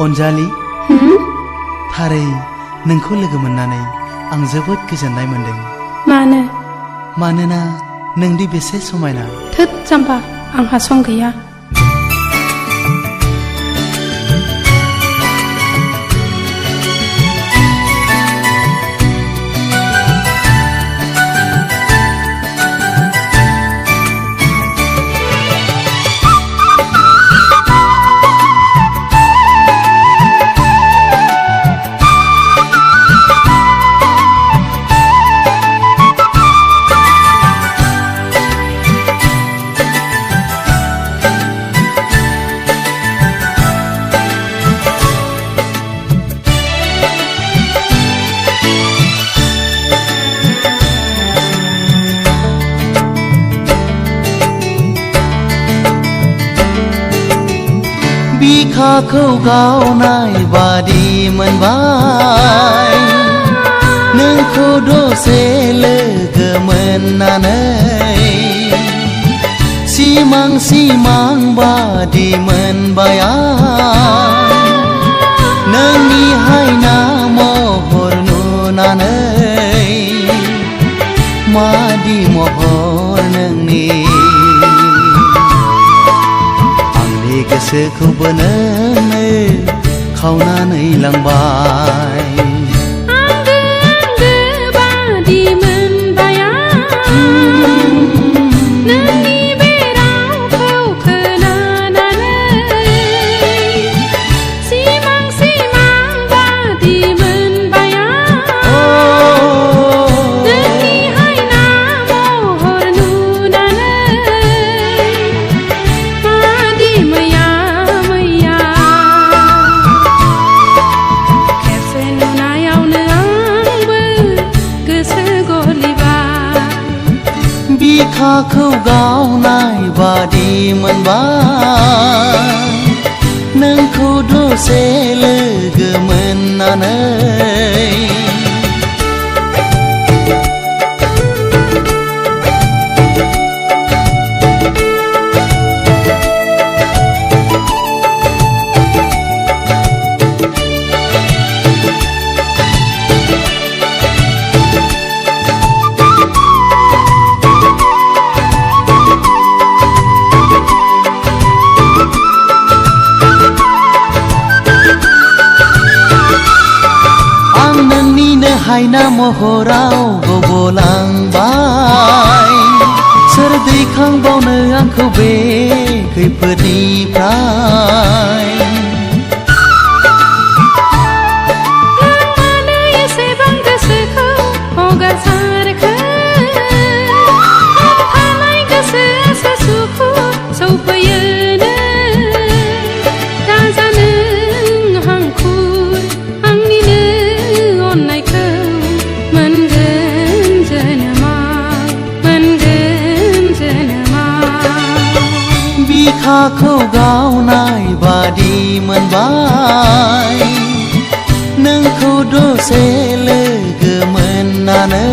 अनजालि थारै नोंखौ लोगो मोननानै आं जोबोद गोजोननाय मोनदों। मानो? मानोना नोंदि बेसे समायना। थोद जाम्बा, आंहा सम गैया। बिखाखौ गावनाय बादि मोनबाय नोंखौ दसे लोगो मोननानै सिमां सिमां बादि मोनबाय आं नोंनि हायना महर नुनानै मादि महर नोंनि गोसोखौबो नोंनो खावनानै लांबाय। आंगो आंगो बादि मोनबाय आं नोंनि बे रावखौ खोनानानै सिमां सिमां बादि मोनबाय आं नोंनि हायना महर नुनानै मादि मैया बिखाखौ गावनाय बादि मोनबाय नोंखौ दसे लोगो मोननानै हायना महराव गबलांबाय सोर दैखांबावनो आंखौ बे खैफोदनिफ्राय मानो एसेबां गोसोखौ हगारसारखो थानाय गोसोआसो सुखु सौफैयोनो दाजानो हांखुर आंनिनो अननायखौ बिखाखौ गावनाय बादि मोनबाय नोंखौ दसे लोगो मोननानै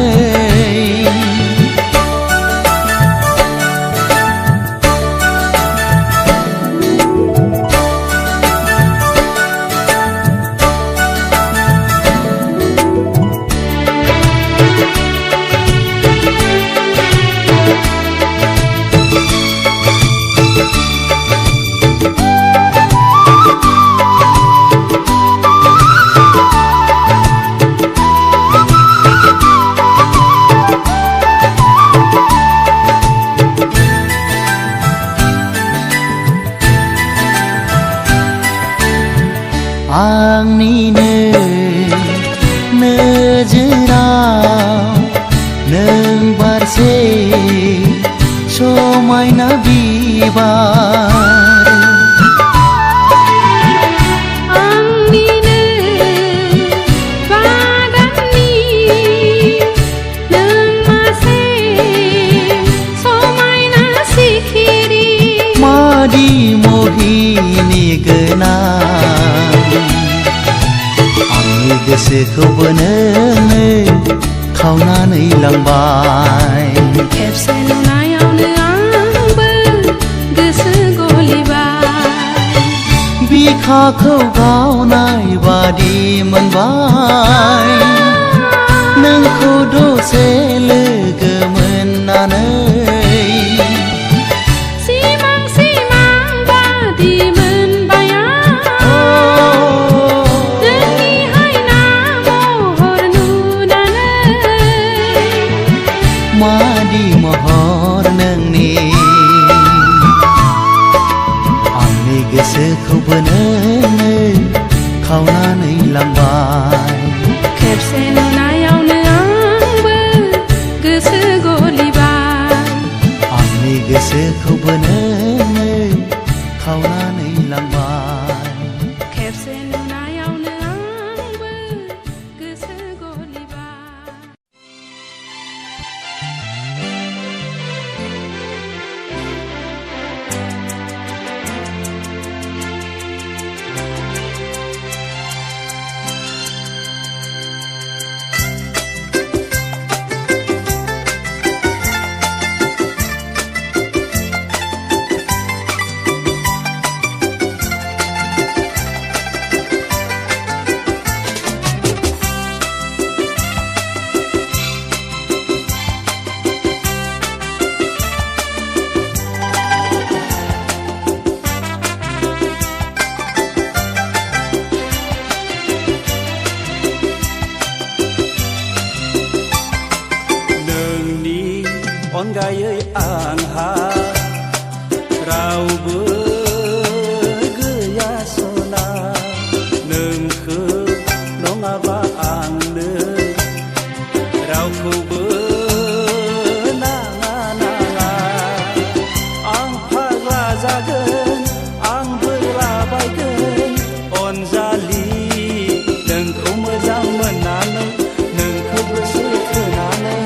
आंनिनो नोजोराव नों बारसे समायना बिबार आंनिनो बागाननि नों मासे समायना सिखिरि मादि मोहिनी गोनां गोसोखौबो नोंनो खावनानै लांबाय खेबसे नुनायावनो आंबो गोसो गलिबाय बिखाखौ गावनाय बादि मोनबाय नोंखौ दसे लोगो मोननानै सिमां सिमां बादि मोनबाय नोंनि हायना महर नुनानै मादि महर नोंनि आंनि गोसोखौबो नोङो खावनानै लांबाय खेबसे नुनायावनो आंबो गोसो गलिबाय आंनि गोसोखौबो नोङो खावनानै लांबाय खेबसे नुनायावनो आंबो गोसो गलिबाय अनगायै आंहा रावबो गैया सना नोंखौ नङाबा आंनो रावखौबो नाङा नाङा आं फाग्ला जागोन आं बोरलाबायगोन अनजालि नोंखौ मोजां मोननानै नोंखौ गोसो थोनानै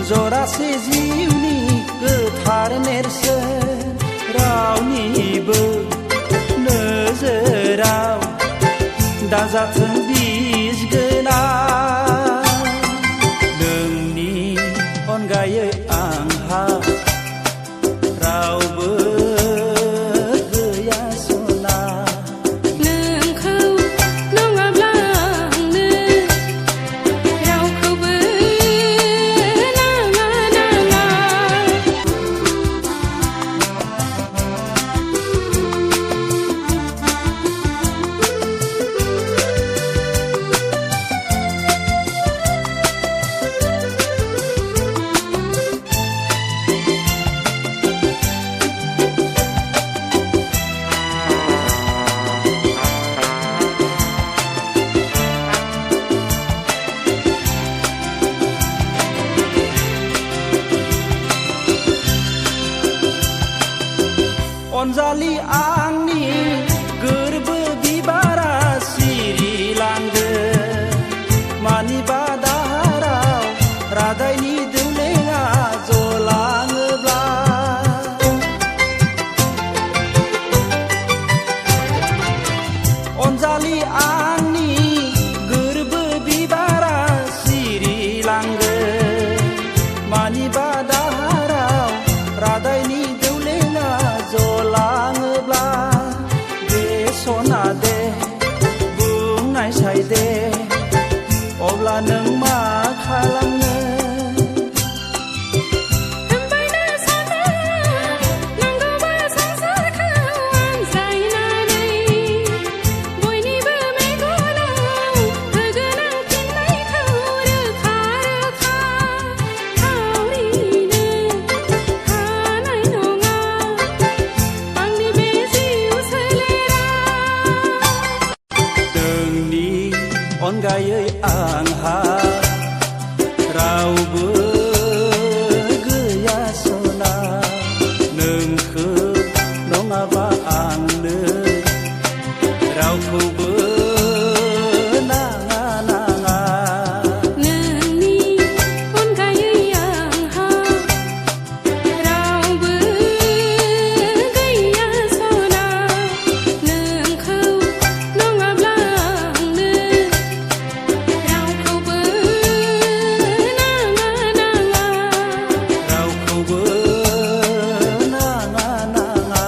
जरासे जिउनि गोथार नेरसोन रावनिबो नोजोराव दाजाथों बिस गोनां नोंनि अनगायै आंहा रावबो गैया सना नोंखौ नङाब्ला आंनो रावखौबो नाङा नाङा आंनि गोरबो बिबारा सिरिलांदो मानिबा दाहाराव रादायनि दौलेङा जलाङोब्ला अनजालि आंनि गोरबो बिबारा सिरिलांदो मानिबा दाहाराव रादायनि दौलेङा जलाङोब्ला दे सना दे बुंनायसाय दे अब्ला नों मा खालामनो होनबायना सानो नांगौबा संसारखौ आनज्रायनानै बयनिबो मेगनाव होगोन आं फिननायखौ रोखा रोखा थावरिनो हानाय नङा आंनि बे जिउ सोलेरा नोंनि अनगायै आंहा रावबो गैया सना नोंखौ नङाबा आंनो रावखौबो नाङा नाङा नोंनि अनगायै आंहा रावबो गैया सना नोंखौ नङाब्ला आंनो रावखौबो नाङा नाङा रावखौबो नाङा नाङा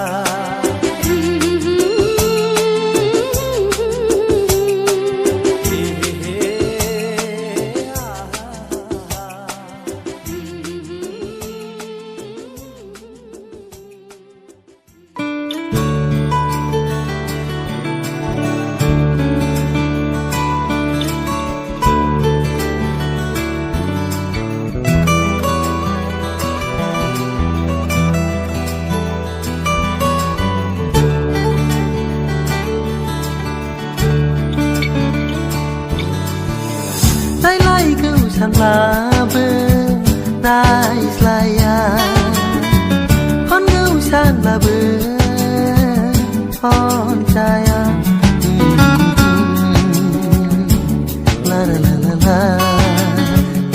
Laylaiku sanlabe naislaya Honggu sanlabe Honcaya La la la la la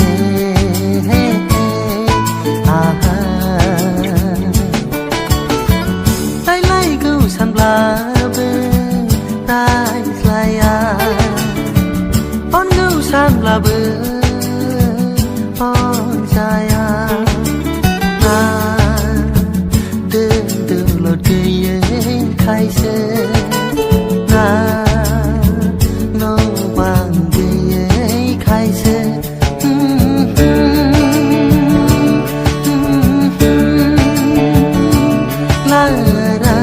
Hey hey hey Aha Laylaiku sanlabe naislaya Honggu sanlabe Honcaya Đừng đừng lột cười khai sơ Nó bằng cười khai sơ La la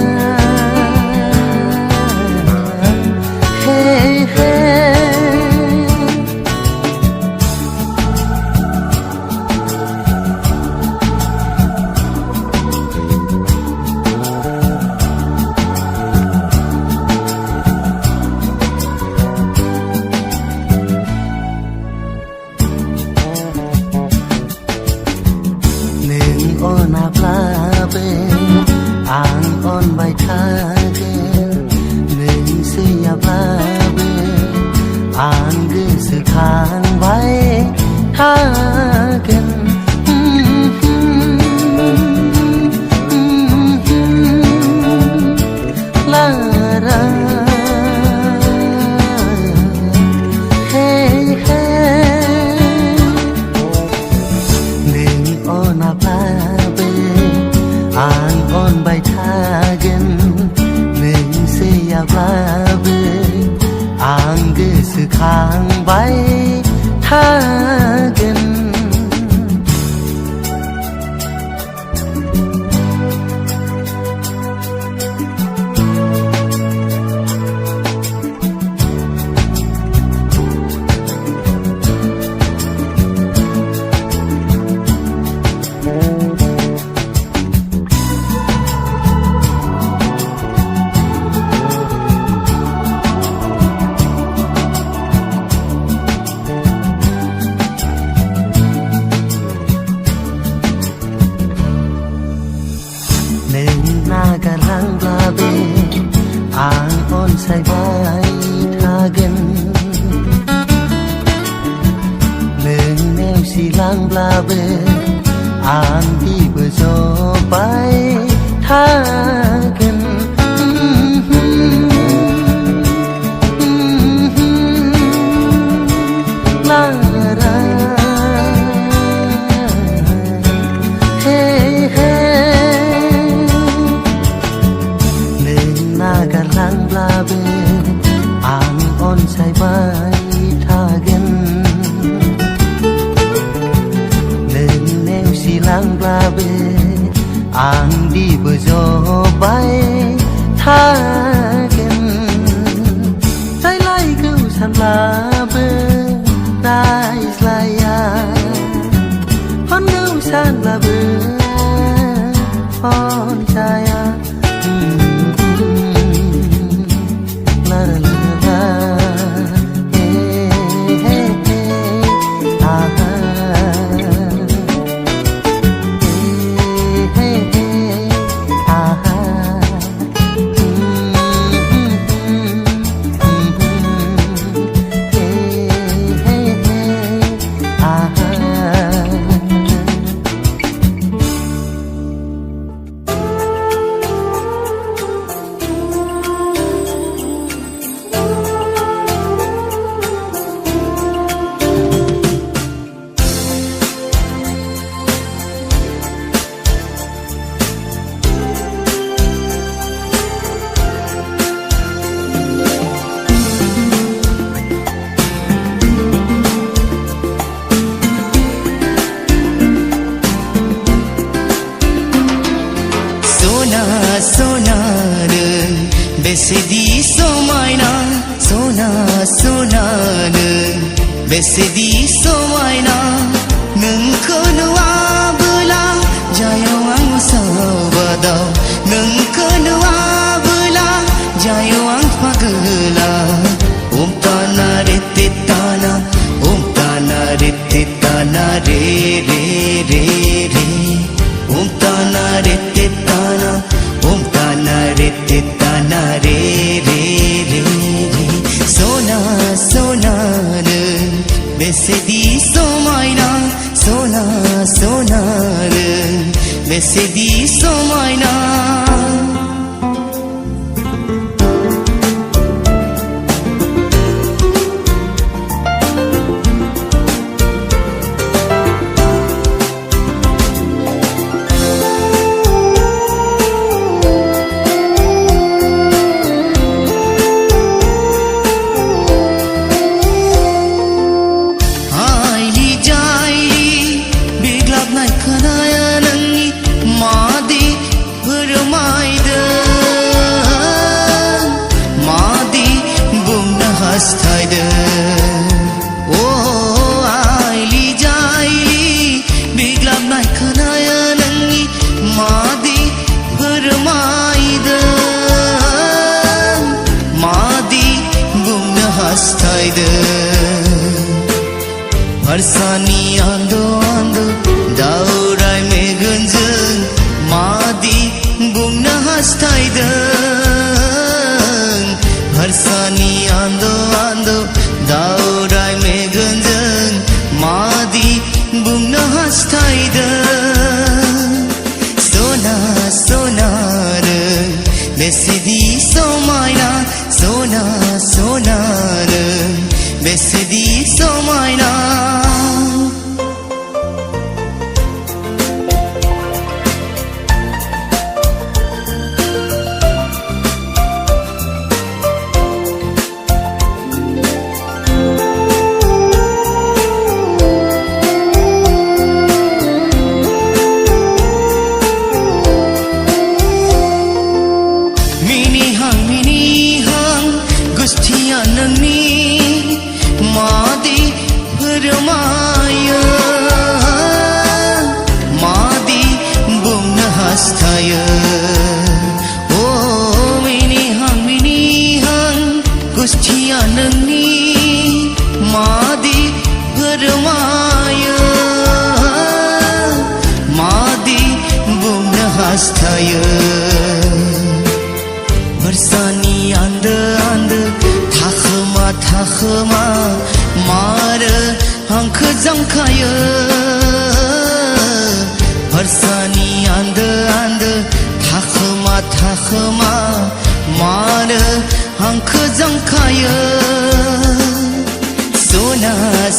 Hey hey Ang on bay thagen Neng siya blabe Ang gu sự khang bay thagen La ra Hey hey Neng on a blabe Ang on bay thagen Neng siya blabe Ang gu sự khang bay thagen नागारलांब्लाबो आं अनसायबाय थागोन नों नेवसिलांब्लाबो आं दिबो जबाय थागोन जायलायखौ सानब्लाबो रायज्लाया हनगौ सानब्लाबो अनसाया ला ला ला ला हे हे हे आहा हे हे आहा हे हे आहा Sona는 besedi somayna Sona sona는 besedi somayna Nengko nuabula jayo ang sabada Nengko nuabula jayo ang pagla Umtana retitana Umtana retitana re re re re Umtana retitana Umtana retitana re re re re Sona sonarın besedi somayna Sona sonarın besedi somayna Harsani ando ando dauray megunjung Madi bungna hastaydın Harsani ando ando dauray megunjung Madi bungna hastaydın Sona sonarın besedi somayna Sona sonarın besedi somayna minihang gustiya nangni Madi bermaya Madi bungna hastaya Oh minihang gustiya nangni Madi bermaya Madi bungna hastaya Bersani anda anda takhma takhma mare hank jangkaya Bersani anda anda takhma takhma mare hank jangkaya Sona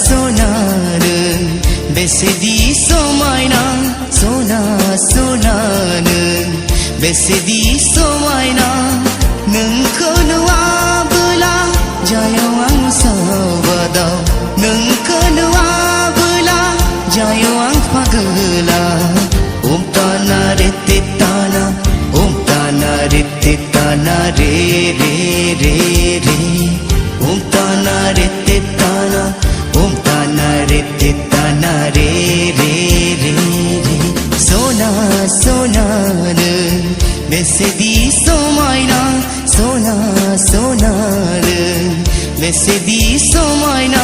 sonarın besedi somayna Sona sonarın besedi somayna Nung नोंखौ नुवाबोला जायाव आं सावदाव नोंखौ नुवाबोला जायाव आं पागोला ओम ताना रे ते ताना ओम ताना रे ते ताना रे रे रे रे ओम ताना रे ते ताना ओम ताना रे ते ताना रे रे रे रे सोना सोना रे बेसेदि समायना सोना सोना रे बेसेदि समायना